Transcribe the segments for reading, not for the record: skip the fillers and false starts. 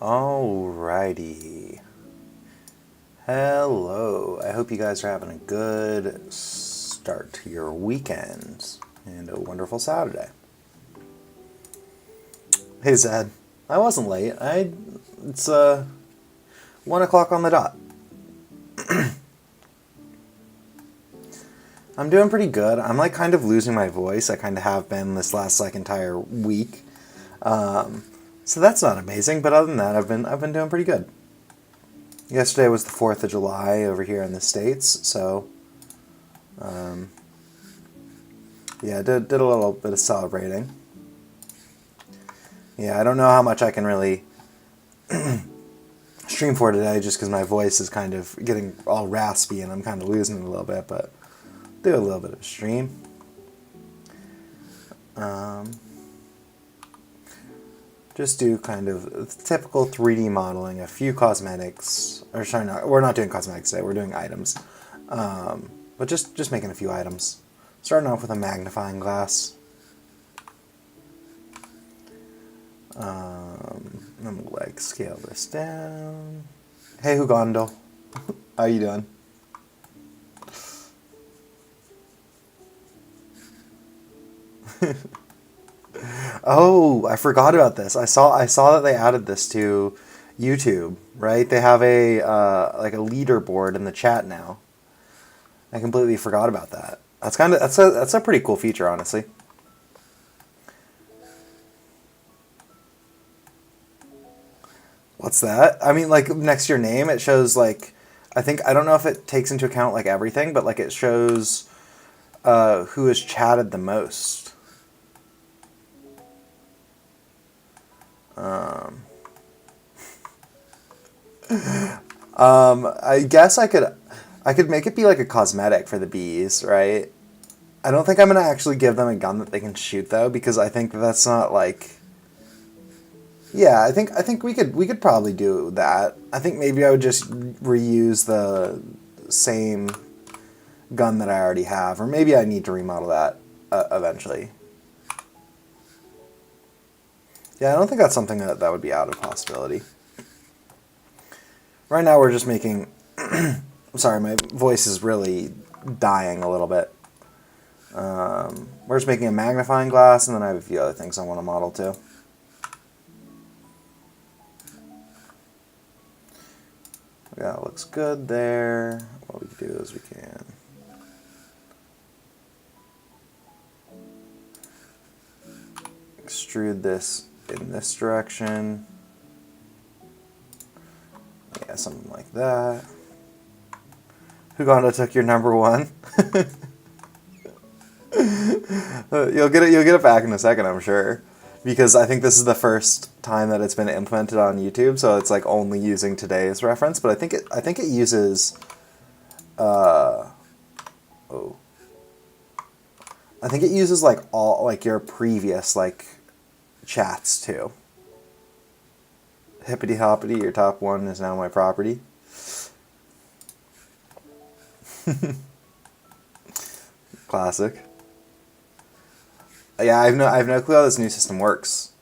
Alrighty. Hello. I hope you guys are having a good start to your weekend and a wonderful Saturday. Hey Zed. I wasn't late. It's 1 o'clock on the dot. I'm doing pretty good. I'm like kind of losing my voice. I kind of have been this last entire week. So that's not amazing, but other than that, I've been doing pretty good. Yesterday was the 4th of July over here in the States, so yeah, did a little bit of celebrating. Yeah, I don't know how much I can really stream for today, just because my voice is kind of getting all raspy and I'm kind of losing it a little bit, but do a little bit of a stream. Just do kind of typical 3D modeling, a few cosmetics, or sorry, no, we're not doing cosmetics today, we're doing items. But just making a few items. Starting off with a magnifying glass. I'm gonna like scale this down. Hey Hugando, how you doing? Oh, I forgot about this. I saw that they added this to YouTube, right? They have a like a leaderboard in the chat now. I completely forgot about that. That's a pretty cool feature, honestly. What's that? I mean, like next to your name, it shows like I don't know if it takes into account like everything, but like it shows who has chatted the most. I guess I could make it be like a cosmetic for the bees, right? I don't think I'm gonna actually give them a gun that they can shoot though, because I think that's not like. Yeah, I think we could probably do that. I think maybe I would just reuse the same gun that I already have, or maybe I need to remodel that eventually. Yeah, I don't think that's something that would be out of possibility. Right now we're just making... I'm sorry, my voice is really dying a little bit. We're just making a magnifying glass, and then I have a few other things I want to model too. Yeah, it looks good there. What we can do is we can... extrude this in this direction. Yeah, something like that. Huganda took your number one. You'll get it back in a second, I'm sure, because I think this is the first time that it's been implemented on YouTube, so it's like only using today's reference. But I think it uses. I think it uses like all like your previous like chats too. Hippity hoppity, your top one is now my property. Classic. Yeah, I have no clue how this new system works.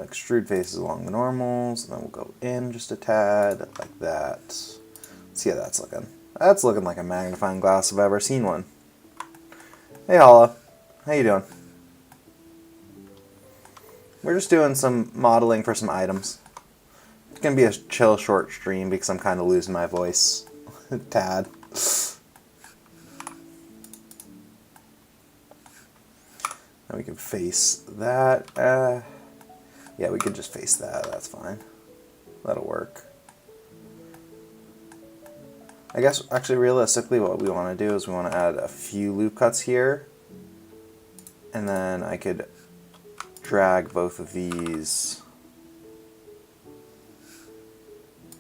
Extrude faces along the normals, and then we'll go in just a tad, like that. Let's see how that's looking. That's looking like a magnifying glass if I've ever seen one. Hey Holla, how you doing? We're just doing some modeling for some items. It's gonna be a chill short stream because I'm kind of losing my voice. Tad. Now we can face that. Yeah, we could just face that. That's fine. That'll work. I guess, actually, realistically, what we want to do is we want to add a few loop cuts here. And then I could drag both of these.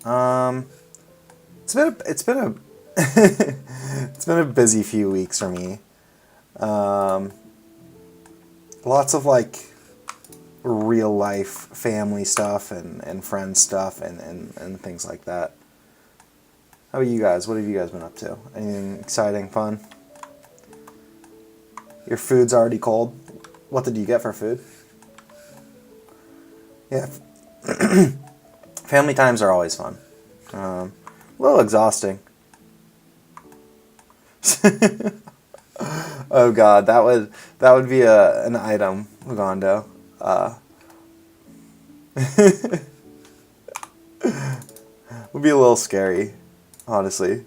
It's been a it's been a busy few weeks for me. Lots of like real life family stuff and friend stuff and things like that. How about you guys? What have you guys been up to? Anything exciting, fun? Your food's already cold. What did you get for food? Yeah. Family times are always fun. A little exhausting. Oh god, that would be an item, Lugondo. Would be a little scary, honestly.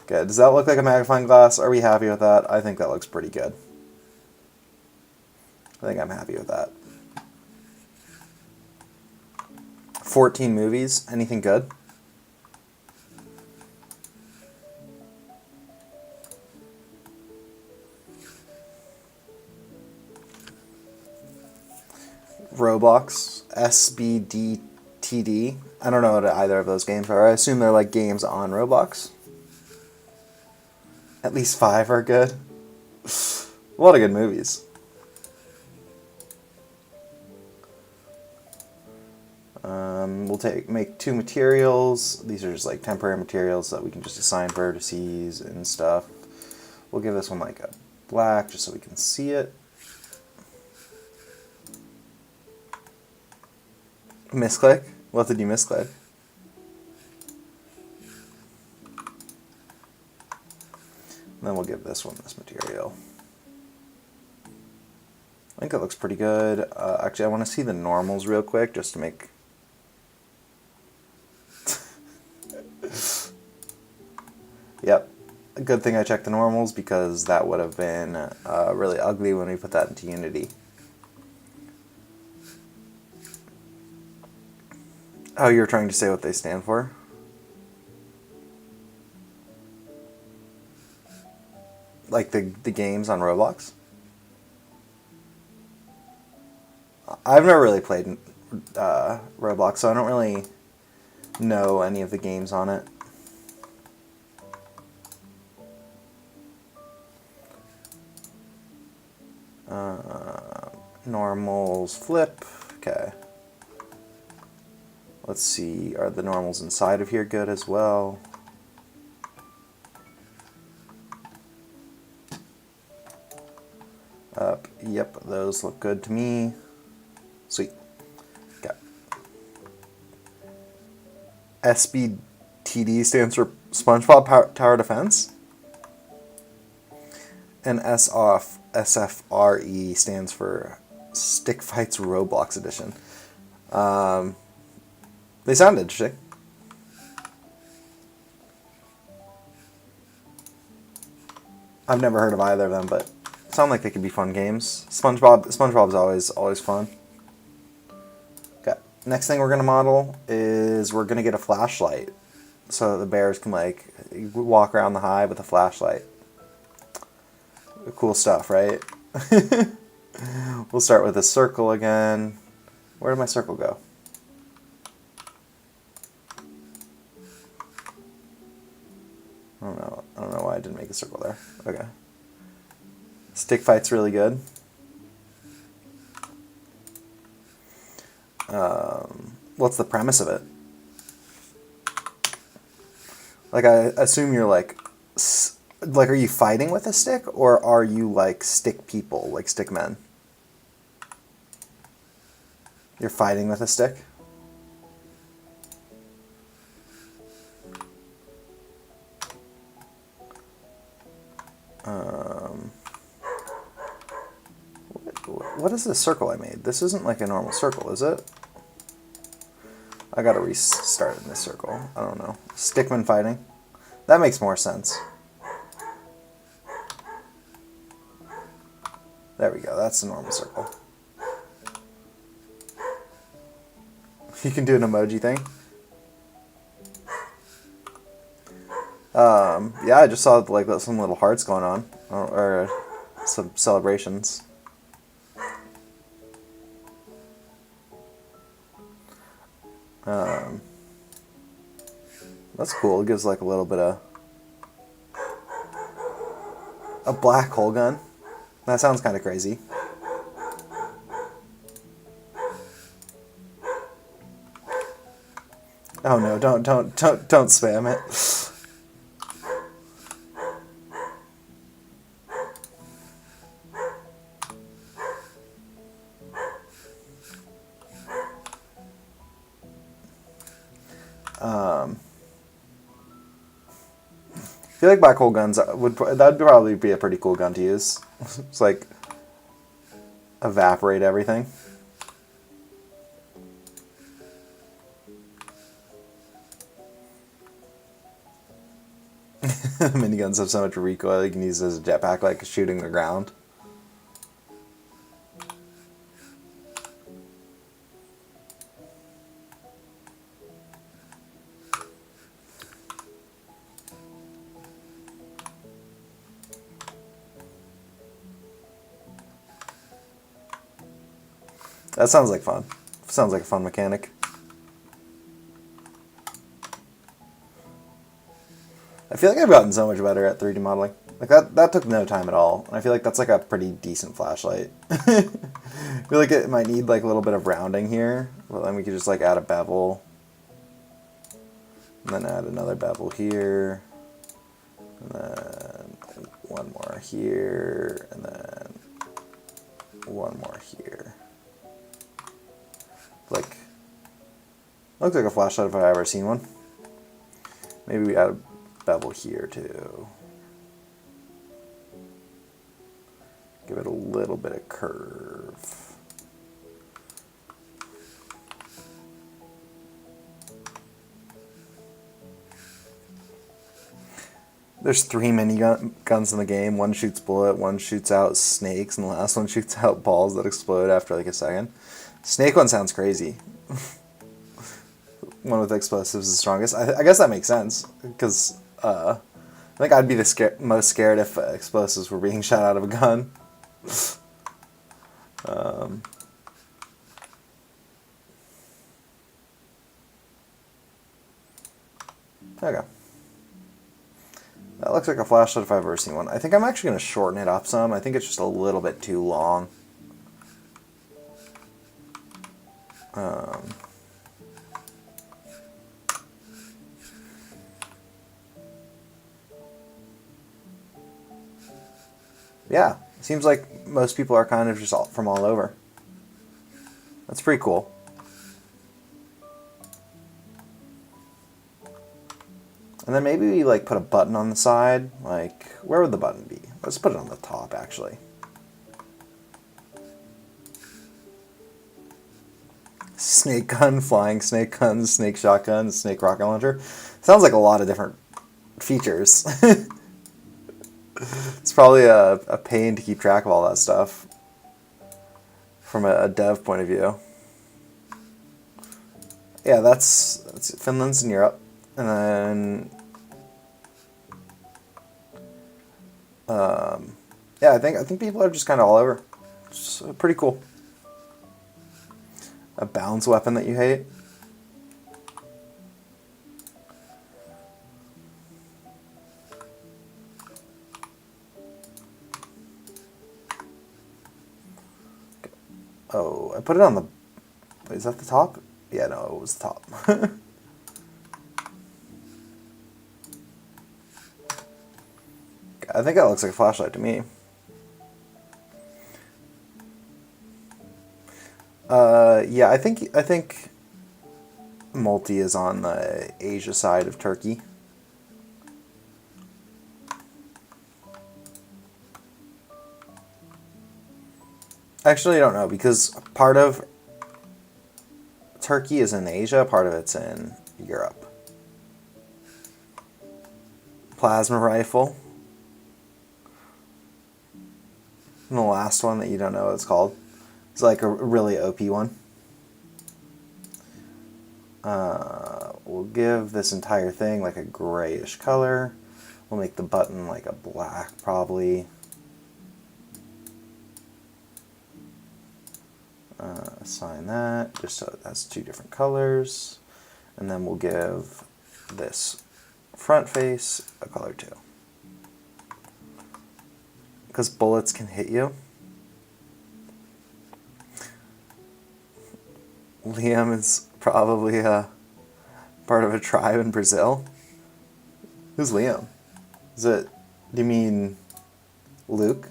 Okay, does that look like a magnifying glass? Are we happy with that? I think that looks pretty good. I think I'm happy with that. 14 movies. Anything good? Roblox, SBDTD. I don't know what either of those games are. I assume they're like games on Roblox. At least 5 are good. A lot of good movies. We'll make 2 materials. These are just like temporary materials that we can just assign vertices and stuff. We'll give this one like a black just so we can see it. Misclick? What did you misclick? And then we'll give this one this material. I think it looks pretty good. Actually, I want to see the normals real quick just to make... Yep. A good thing I checked the normals because that would have been really ugly when we put that into Unity. Oh, you're trying to say what they stand for? Like the games on Roblox? I've never really played Roblox, so I don't really know any of the games on it. Normals flip. Okay. Let's see, are the normals inside of here good as well? Yep, those look good to me. Sweet. Okay. SBTD stands for SpongeBob Tower Defense. And SFRE stands for Stick Fights Roblox Edition. They sound interesting. I've never heard of either of them, but sound like they could be fun games. SpongeBob's always fun. Okay. Next thing we're gonna model is we're gonna get a flashlight, so that the bears can like walk around the hive with a flashlight. Cool stuff, right? We'll start with a circle again. Where did my circle go? I don't know why I didn't make a circle there. Okay. Stick fight's really good. What's the premise of it? Like, I assume you're like, are you fighting with a stick, or are you like stick people, like stick men? You're fighting with a stick? What is this circle I made? This isn't like a normal circle, is it? I gotta restart in this circle. I don't know. Stickman fighting. That makes more sense. There we go. That's the normal circle. You can do an emoji thing. Yeah, I just saw like some little hearts going on, or some celebrations. That's cool. It gives like a little bit of a black hole gun. That sounds kind of crazy. Oh no, don't spam it. I feel like black hole guns would probably be a pretty cool gun to use. It's like evaporate everything. Miniguns have so much recoil you can use it as a jetpack, like shooting the ground. That sounds like fun. Sounds like a fun mechanic. I feel like I've gotten so much better at 3D modeling. Like that took no time at all. And I feel like that's like a pretty decent flashlight. I feel like it might need like a little bit of rounding here. But then we could just like add a bevel. And then add another bevel here. And then one more here. And then one more here. Like, looks like a flashlight if I've ever seen one. Maybe we add a bevel here too. Give it a little bit of curve. There's 3 guns in the game. One shoots bullet, one shoots out snakes, and the last one shoots out balls that explode after like a second. Snake one sounds crazy. One with explosives is the strongest. I guess that makes sense, because I think I'd be the most scared if explosives were being shot out of a gun. Okay. That looks like a flashlight if I've ever seen one. I think I'm actually going to shorten it up some. I think it's just a little bit too long. Yeah, seems like most people are kind of just from all over. That's pretty cool. And then maybe we like put a button on the side. Like, where would the button be? Let's put it on the top, actually. Snake gun, flying snake guns, snake shotgun, snake rocket launcher. Sounds like a lot of different features. It's probably a pain to keep track of all that stuff from a dev point of view. Yeah, that's Finland's in Europe, and then yeah, I think people are just kind of all over. It's pretty cool. A bounce weapon that you hate. Oh, I put it on the... Is that the top? Yeah, no, it was the top. I think that looks like a flashlight to me. Yeah, I think Multi is on the Asia side of Turkey. Actually, I don't know, because part of Turkey is in Asia, part of it's in Europe. Plasma rifle. And the last one that you don't know what it's called. It's like a really OP one. We'll give this entire thing like a grayish color. We'll make the button like a black, probably. Assign that, just so it has 2 different colors. And then we'll give this front face a color too. Because bullets can hit you. Liam is probably Part of a tribe in Brazil? Who's Liam? Is it... Do you mean... Luke?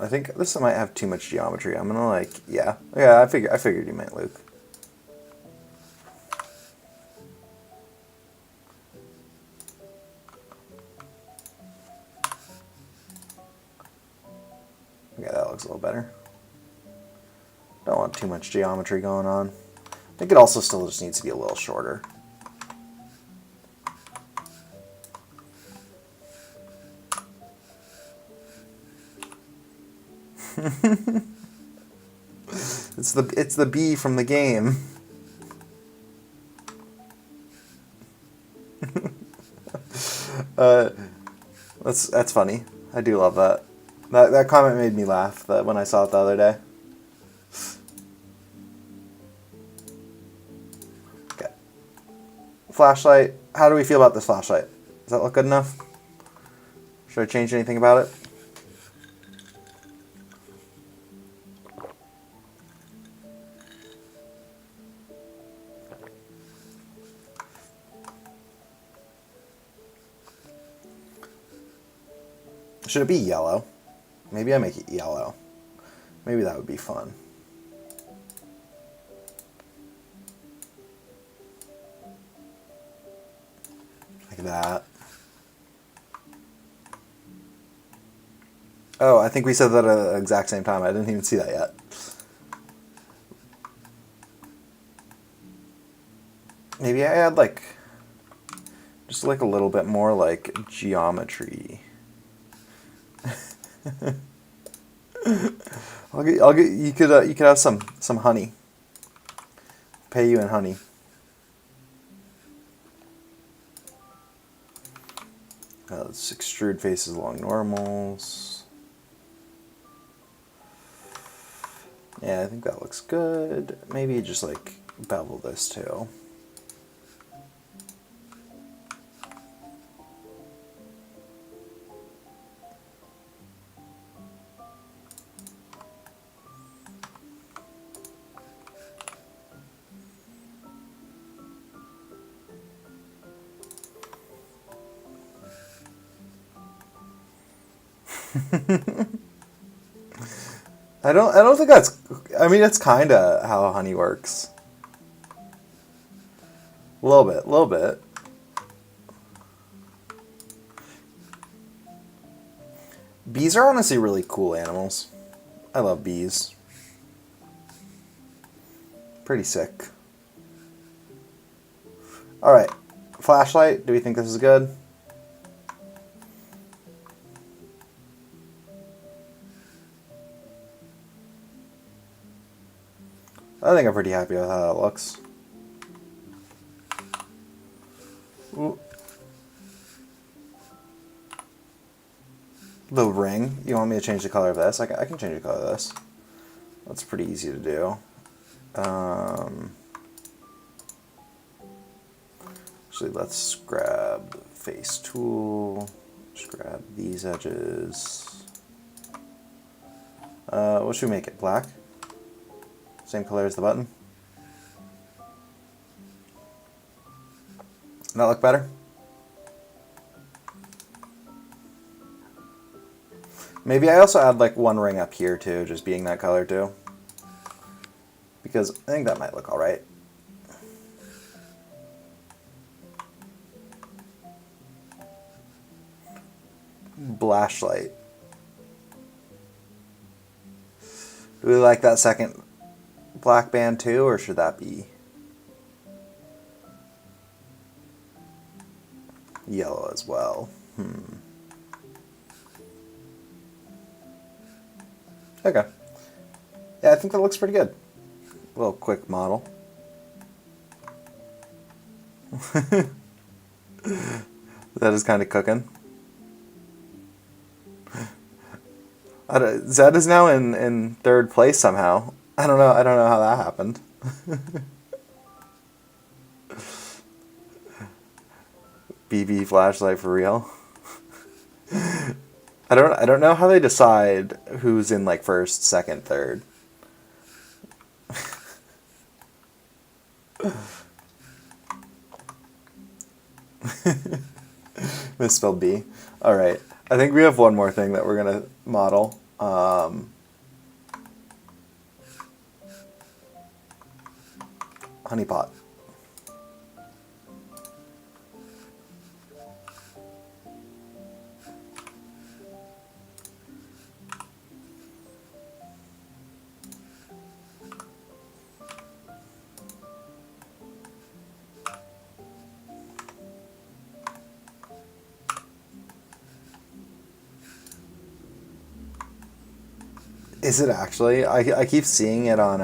I think this might have too much geometry. I'm gonna like... Yeah. Yeah, I figured you meant Luke. Yeah, that looks a little better. Don't want too much geometry going on. I think it also still just needs to be a little shorter. It's the bee from the game. That's funny. I do love that. That comment made me laugh when I saw it the other day. Okay. Flashlight. How do we feel about this flashlight? Does that look good enough? Should I change anything about it? Should it be yellow? Maybe I make it yellow. Maybe that would be fun. Like that. Oh, I think we said that at the exact same time. I didn't even see that yet. Maybe I add like, just like a little bit more like geometry. You could have some honey. Pay you in honey. Let's extrude faces along normals. Yeah, I think that looks good. Maybe just like bevel this too. I don't think that's... I mean, it's kind of how honey works. A little bit. Bees are honestly really cool animals. I love bees. Pretty sick. Alright. Flashlight, do we think this is good? I think I'm pretty happy with how that looks. Ooh. The ring. You want me to change the color of this? I can change the color of this. That's pretty easy to do. Actually, let's grab face tool. Just grab these edges. What should we make it? Black? Same color as the button. Does that look better? Maybe I also add like one ring up here too, just being that color too. Because I think that might look alright. Blashlight. Do we like that second black band too, or should that be yellow as well? Okay. Yeah, I think that looks pretty good. A little quick model. That is kind of cooking. Zed is now in third place somehow. I don't know how that happened. BB flashlight for real. I don't know how they decide who's in like first, second, third. Misspelled B. All right. I think we have one more thing that we're gonna model. Honeypot. Is it actually? I keep seeing it on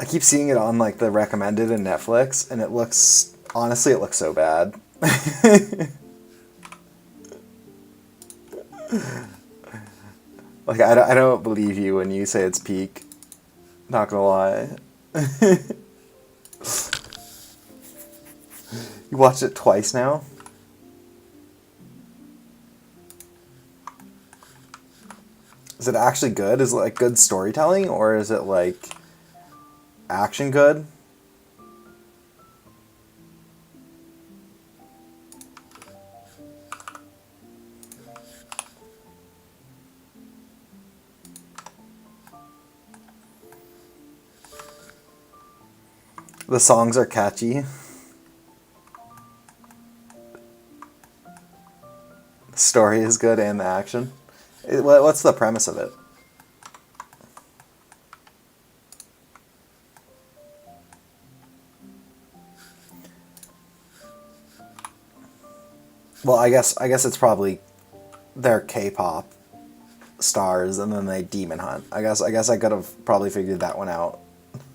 I keep seeing it on like the recommended in Netflix, and it looks, honestly, it looks so bad. Like I don't believe you when you say it's peak. Not gonna lie. You watched it twice now? Is it actually good? Is it like good storytelling, or is it like action good? The songs are catchy. The story is good and the action. What's the premise of it? Well, I guess it's probably they're K-pop stars and then they demon hunt. I guess I could have probably figured that one out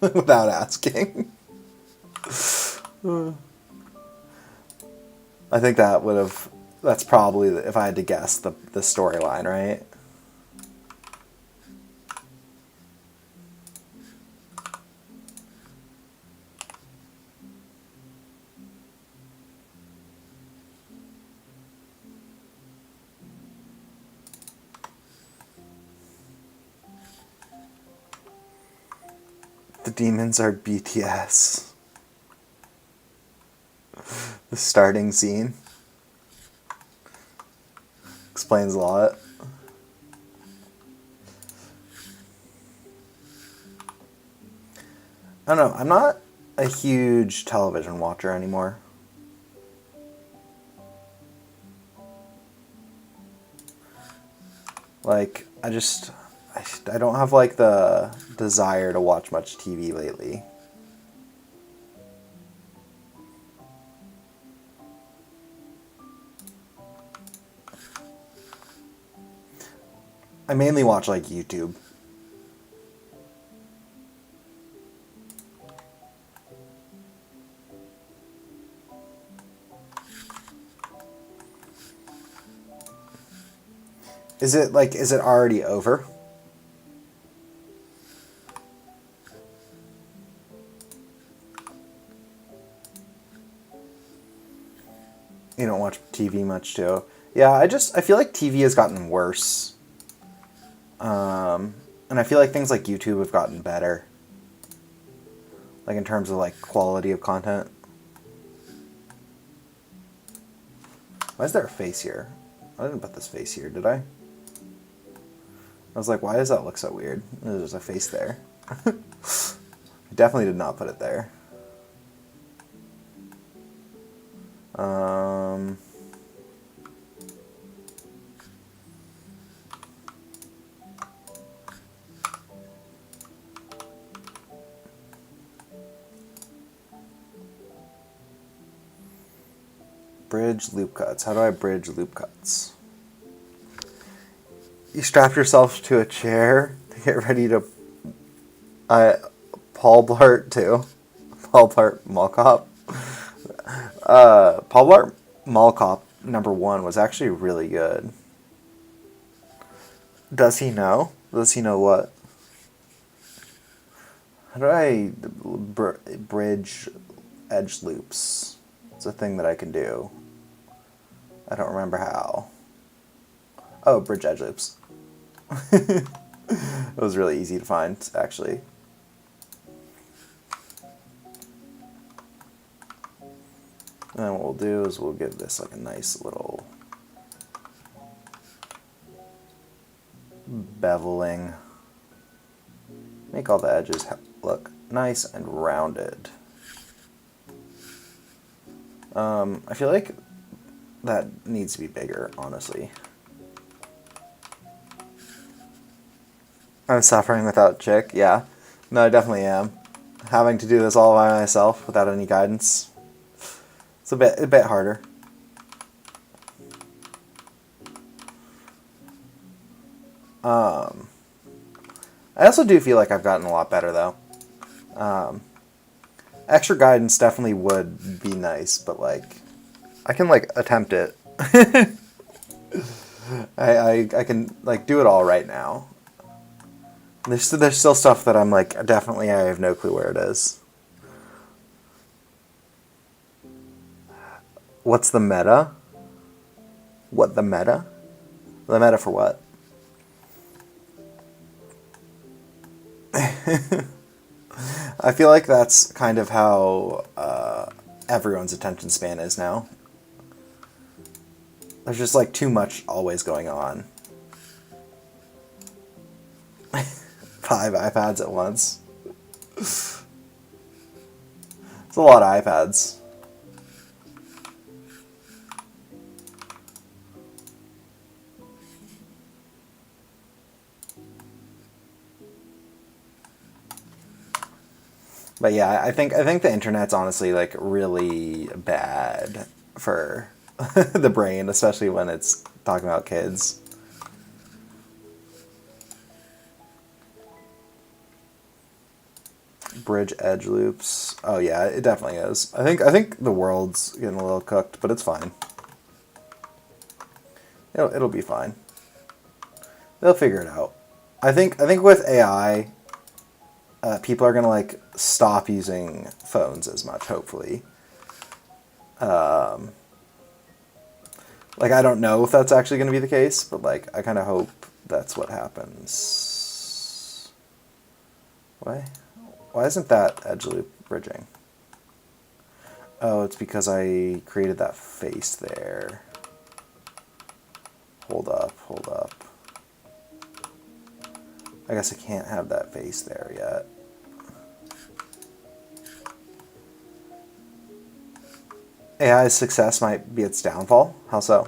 without asking. I think that's probably, if I had to guess, the storyline, right? The demons are BTS. The starting scene explains a lot. I don't know. I'm not a huge television watcher anymore. Like, I don't have like the desire to watch much TV lately. I mainly watch like YouTube. Is it already over? You don't watch TV much too. Yeah, I feel like TV has gotten worse. And I feel like things like YouTube have gotten better. Like in terms of like quality of content. Why is there a face here? I didn't put this face here, did I? I was like, why does that look so weird? There's a face there. I definitely did not put it there. Bridge loop cuts. How do I bridge loop cuts? You strap yourself to a chair to get ready to... Paul Blart too. Paul Blart Mall Cop. Paul Blart Mall Cop #1 was actually really good. Does he know? Does he know what? How do I bridge edge loops. It's a thing that I can do. I don't remember how. Oh, bridge edge loops. It was really easy to find, actually. And then what we'll do is we'll give this like a nice little beveling. Make all the edges look nice and rounded. I feel like that needs to be bigger, honestly. I'm suffering without Chick, yeah. No, I definitely am. Having to do this all by myself without any guidance. It's a bit harder. I also do feel like I've gotten a lot better, though. Extra guidance definitely would be nice, but, like, I can, like, attempt it. I can, like, do it all right now. There's still stuff that I'm, like, definitely I have no clue where it is. What's the meta? What the meta? The meta for what? I feel like that's kind of how everyone's attention span is now. There's just like too much always going on. 5 iPads at once. It's a lot of iPads. But yeah, I think the internet's honestly like really bad for the brain, especially when it's talking about kids. Bridge edge loops. Oh yeah, it definitely is. I think the world's getting a little cooked, but it's fine. It'll be fine. They'll figure it out. I think with AI, people are gonna like stop using phones as much, hopefully. Like I don't know if that's actually gonna be the case, but like I kind of hope that's what happens. Why isn't that edge loop bridging? Oh, it's because I created that face there. Hold up. I guess I can't have that face there yet. AI's success might be its downfall. How so?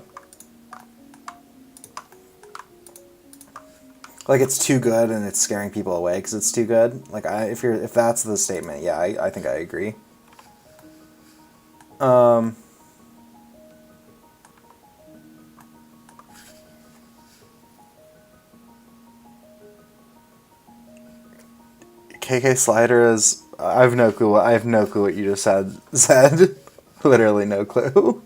Like it's too good and it's scaring people away because it's too good. Like if that's the statement, yeah, I think I agree. KK Slider is. I have no clue. I have no clue what you just said. Literally no clue.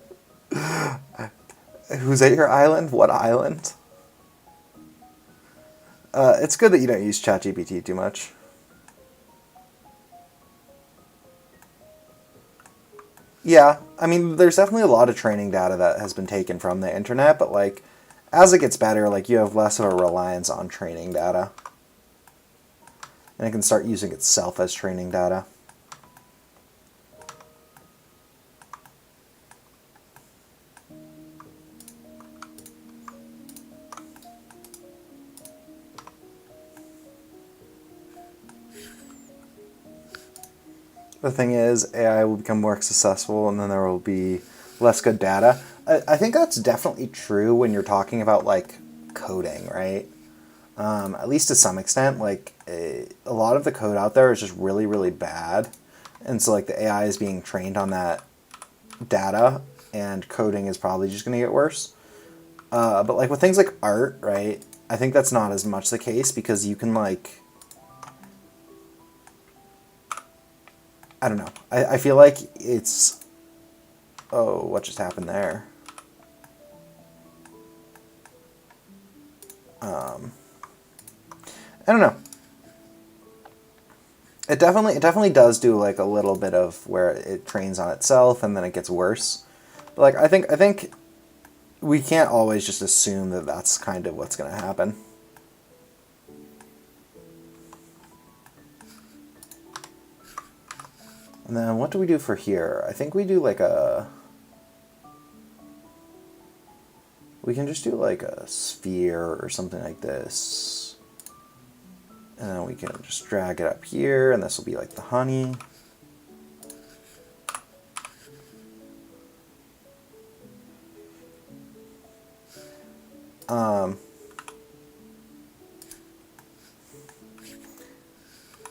Who's at your island? What island? It's good that you don't use ChatGPT too much. Yeah, I mean, there's definitely a lot of training data that has been taken from the internet, but like, as it gets better, like you have less of a reliance on training data. And it can start using itself as training data. The thing is, AI will become more successful and then there will be less good data. I think that's definitely true when you're talking about like coding, right? At least to some extent, like a lot of the code out there is just really, really bad. And so like the AI is being trained on that data and coding is probably just going to get worse. But like with things like art, right? I think that's not as much the case because you can like, I don't know. I feel like it's, oh, what just happened there? I don't know. It definitely does do like a little bit of where it trains on itself and then it gets worse. But like I think we can't always just assume that that's kind of what's going to happen. And then what do we do for here? I think we do like a... We can just do like a sphere or something like this. And then we can just drag it up here, and this will be like the honey.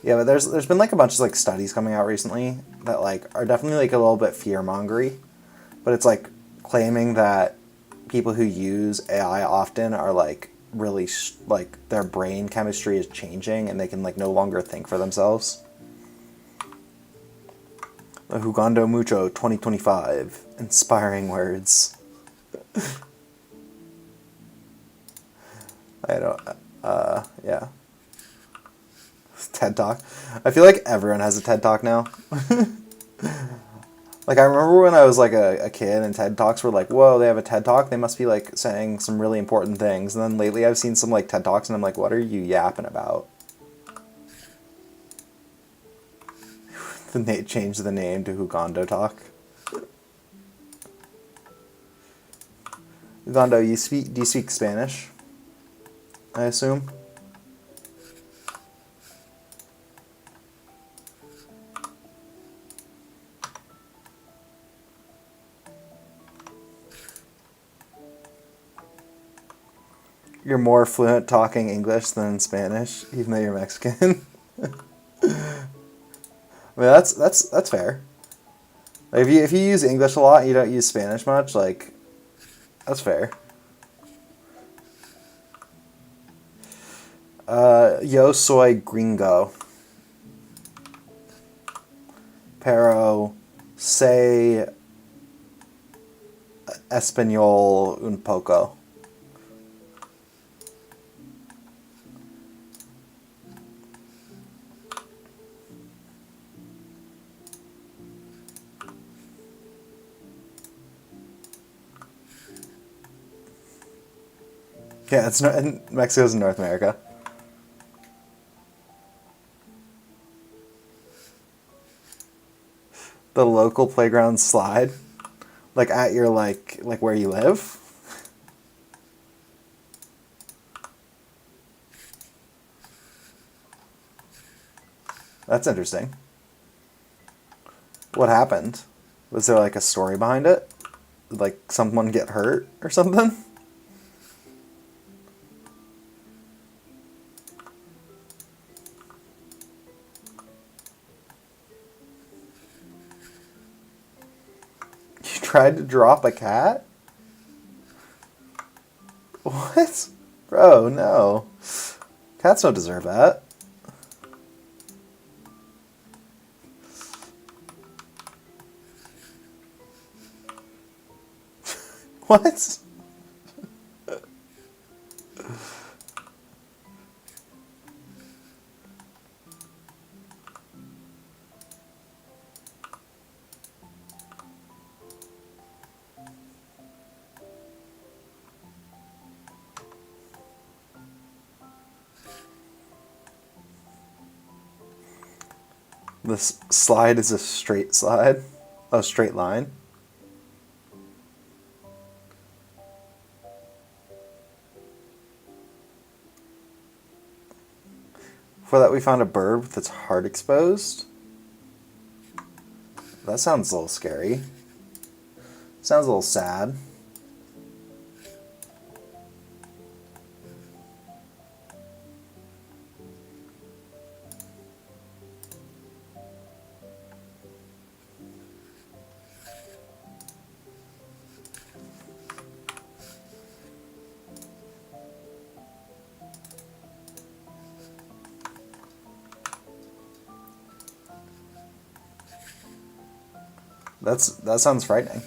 Yeah, but there's been like a bunch of like studies coming out recently that like are definitely like a little bit fear-mongery, but it's like claiming that people who use AI often are like really like their brain chemistry is changing and they can like no longer think for themselves. Jugando Mucho 2025, inspiring words. I don't, yeah. TED Talk. I feel like everyone has a TED Talk now. Like, I remember when I was, like, a kid and TED Talks were like, whoa, they have a TED Talk? They must be, like, saying some really important things. And then lately I've seen some, like, TED Talks and I'm like, what are you yapping about? Change the name to Jugando Talk. Jugando, do you speak Spanish? I assume? You're more fluent talking English than Spanish, even though you're Mexican. I mean, that's fair. Like, if you use English a lot and you don't use Spanish much, like, that's fair. Yo soy gringo. Pero sé español un poco. Yeah, Mexico's in North America. The local playground slide, like at your like where you live. That's interesting. What happened? Was there like a story behind it? Did, like someone get hurt or something? You tried to drop a cat? What? Bro, no. Cats don't deserve that. What? This slide is a straight slide? A straight line? For that we found a bird with its heart exposed? That sounds a little scary. Sounds a little sad. That sounds frightening.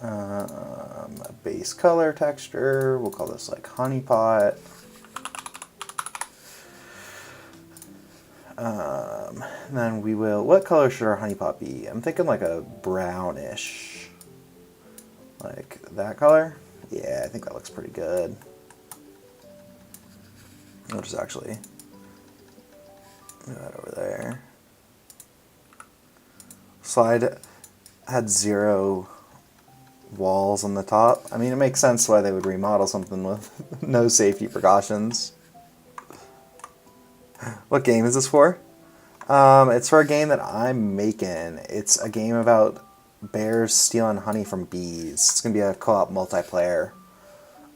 A base color texture. We'll call this like honey pot. Then we will... What color should our honey pot be? I'm thinking like a brownish. Like that color? Yeah, I think that looks pretty good. I'll just actually move that over there. Slide had 0 walls on the top. I mean, it makes sense why they would remodel something with no safety precautions. What game is this for? It's for a game that I'm making. It's a game about bears stealing honey from bees. It's going to be a co-op multiplayer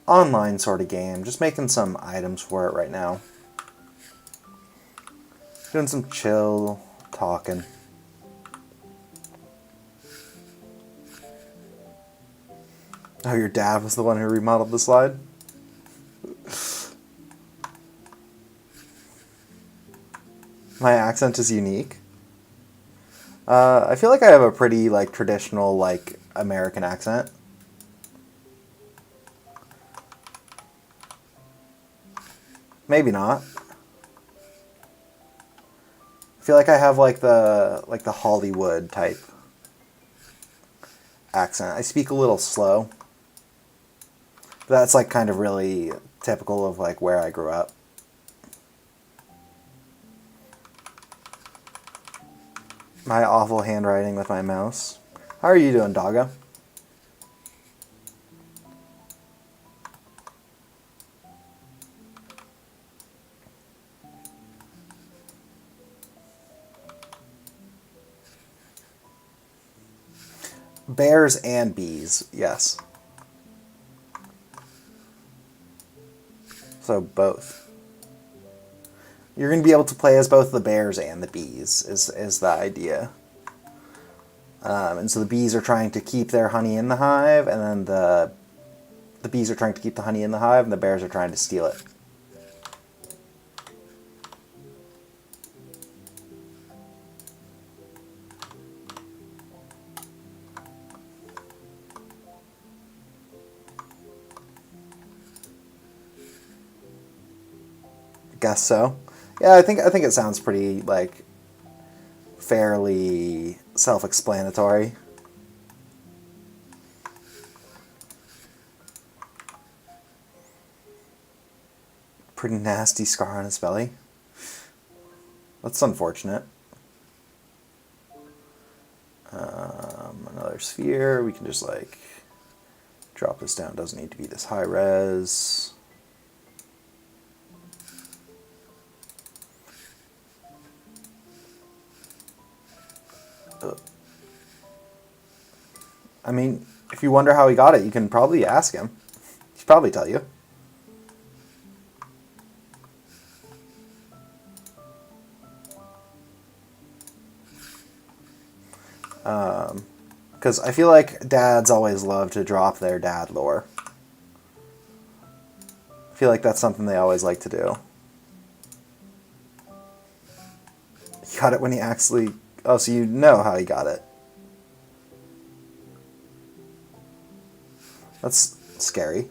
online sort of game. Just making some items for it right now. Doing some chill talking. Oh, your dad was the one who remodeled the slide? My accent is unique. I feel like I have a pretty, like, traditional, like, American accent. Maybe not. I feel like I have, like the Hollywood type accent. I speak a little slow. That's, like, kind of really typical of, like, where I grew up. My awful handwriting with my mouse. How are you doing, doggo? Bears and bees, yes. So both. You're going to be able to play as both the bears and the bees, is the idea. And so the bees are trying to keep their honey in the hive, and then the bees are trying to keep the honey in the hive, and the bears are trying to steal it. Guess so. Yeah, I think it sounds pretty, like, fairly self-explanatory. Pretty nasty scar on his belly. That's unfortunate. Another sphere. We can just, like, drop this down. Doesn't need to be this high res. I mean, if you wonder how he got it, you can probably ask him. He'll probably tell you. Because I feel like dads always love to drop their dad lore. I feel like that's something they always like to do. He got it when he actually... Oh, so you know how he got it. That's scary.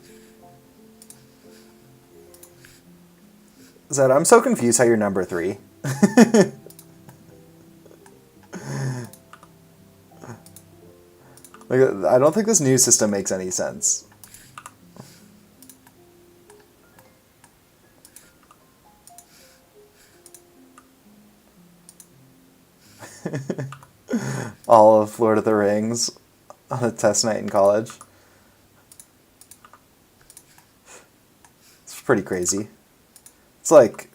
Zed, I'm so confused how you're number 3. Like, I don't think this new system makes any sense. All of Lord of the Rings on a test night in college. It's pretty crazy. It's like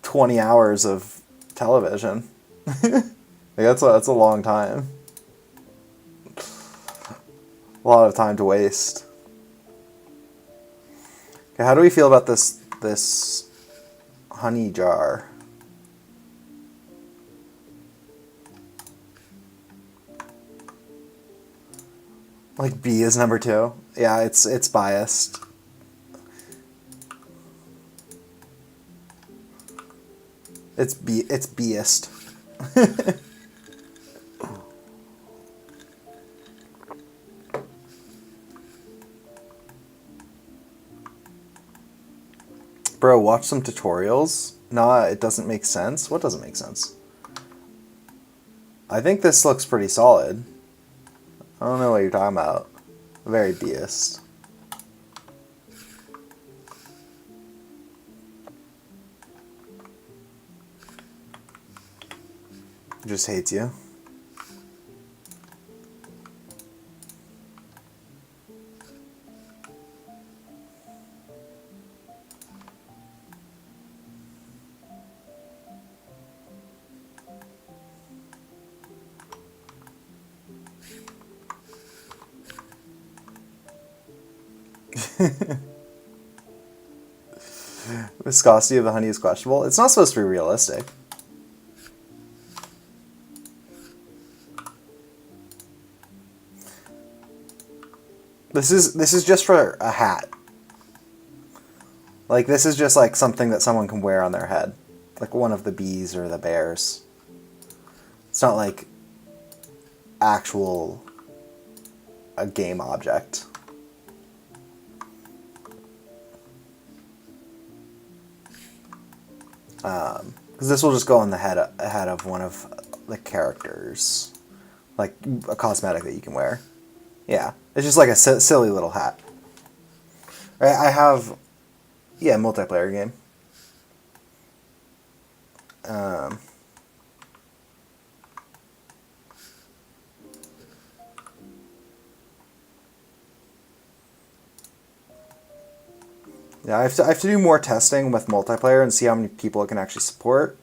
20 hours of television. Like that's a long time. A lot of time to waste. Okay, how do we feel about this honey jar? Like B is number 2. Yeah, it's biased. It's B'ist. Bro, watch some tutorials? Nah, it doesn't make sense. What doesn't make sense? I think this looks pretty solid. I don't know what you're talking about. Very biased. Just hates you. Viscosity of the honey is questionable. It's not supposed to be realistic. This is just for a hat. Like, this is just like something that someone can wear on their head. Like one of the bees or the bears. It's not like actual a game object. Because this will just go on the head of one of the characters. Like a cosmetic that you can wear. Yeah. It's just like a silly little hat. Right, I have... Yeah, multiplayer game. Yeah, I have to do more testing with multiplayer and see how many people it can actually support.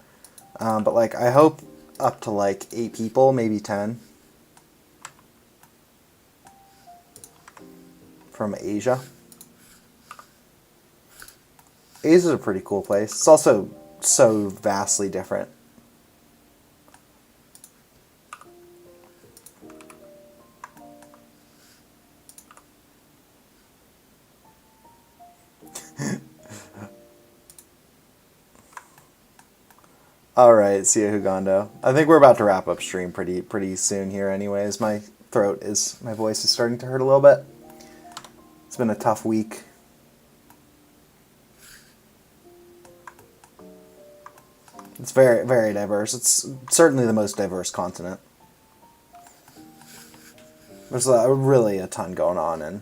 But like, I hope up to like 8 people, maybe 10. From Asia. Asia's a pretty cool place. It's also so vastly different. Alright, see ya, Hugando. I think we're about to wrap up stream pretty soon here anyways. My voice is starting to hurt a little bit. It's been a tough week. It's very, very diverse. It's certainly the most diverse continent. There's really a ton going on. And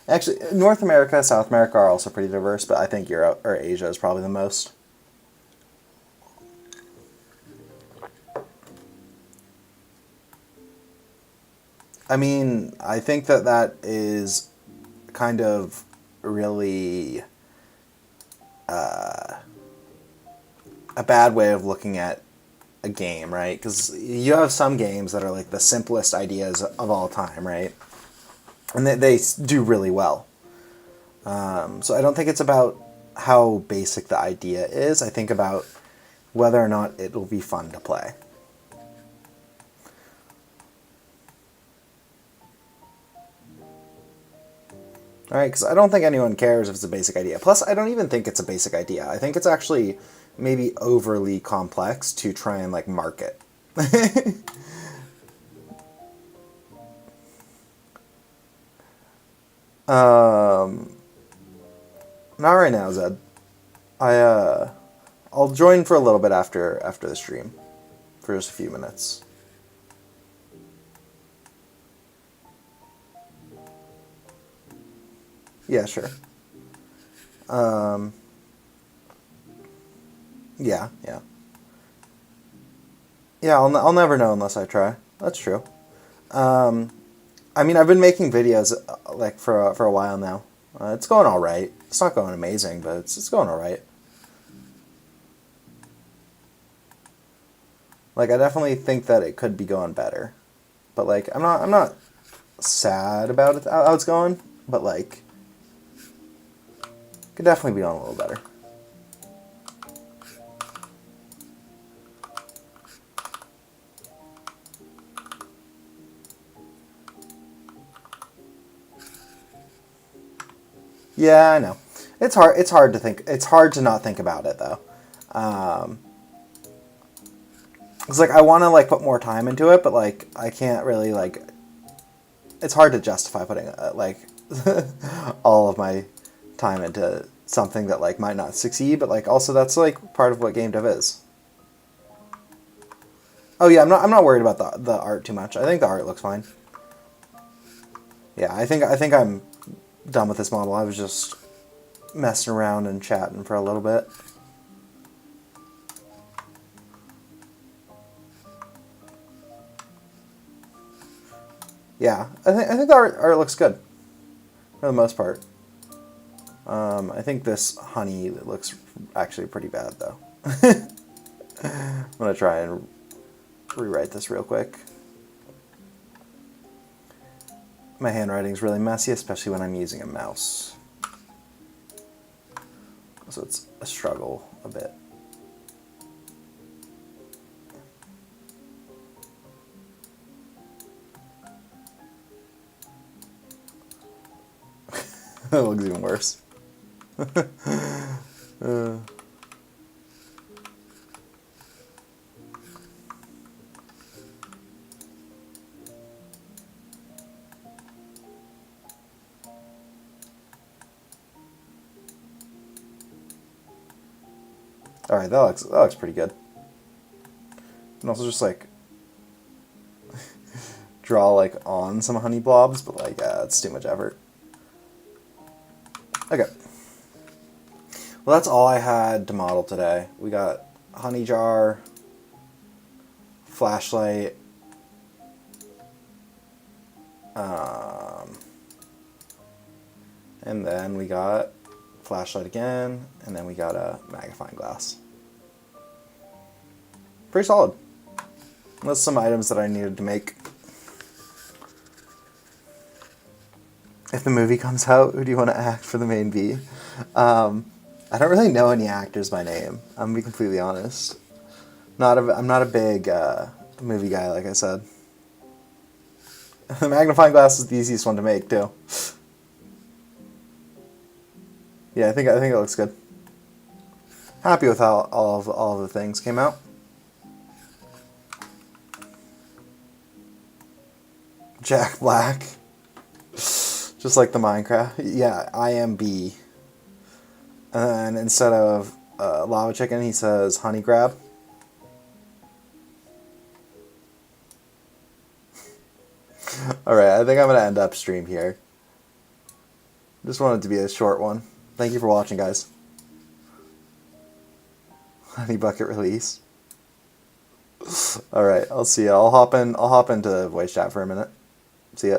actually, North America, South America are also pretty diverse, but I think Europe or Asia is probably the most. I mean, I think that is kind of really a bad way of looking at a game, right? Because you have some games that are like the simplest ideas of all time, right? And they do really well. So I don't think it's about how basic the idea is. I think about whether or not it will be fun to play. Alright, because I don't think anyone cares if it's a basic idea. Plus, I don't even think it's a basic idea. I think it's actually maybe overly complex to try and, like, market. Not right now, Zed. I'll join for a little bit after the stream. For just a few minutes. Yeah, sure. Yeah. Yeah, I'll never know unless I try. That's true. I mean, I've been making videos like for a while now. It's going all right. It's not going amazing, but it's going all right. Like, I definitely think that it could be going better, but like, I'm not sad about it how it's going, but like, could definitely be on a little better. Yeah, I know. It's hard to think. It's hard to not think about it though. It's like I want to like put more time into it, but like I can't really like. It's hard to justify putting like all of my time into something that like might not succeed, but like also that's like part of what game dev is. Oh yeah, I'm not worried about the art too much. I think the art looks fine. Yeah, I think I'm done with this model. I was just messing around and chatting for a little bit. Yeah, I think the art looks good for the most part. I think this honey looks actually pretty bad though. I'm gonna try and rewrite this real quick. My handwriting's really messy, especially when I'm using a mouse. So it's a struggle a bit. That looks even worse. Alright, that looks pretty good. And also just like draw like on some honey blobs, but like it's too much effort. Okay. Well, that's all I had to model today. We got honey jar, flashlight, and then we got flashlight again, and then we got a magnifying glass. Pretty solid. That's some items that I needed to make. If the movie comes out, who do you want to act for the main B? I don't really know any actors by name. I'm gonna be completely honest. I'm not a big movie guy, like I said. The magnifying glass is the easiest one to make too. Yeah, I think it looks good. Happy with how all of the things came out. Jack Black. Just like the Minecraft. Yeah, I am B. And instead of lava chicken, he says honey crab. Alright, I think I'm going to end up stream here. Just wanted to be a short one. Thank you for watching, guys. Honey bucket release. Alright, I'll see ya. I'll hop into voice chat for a minute. See ya.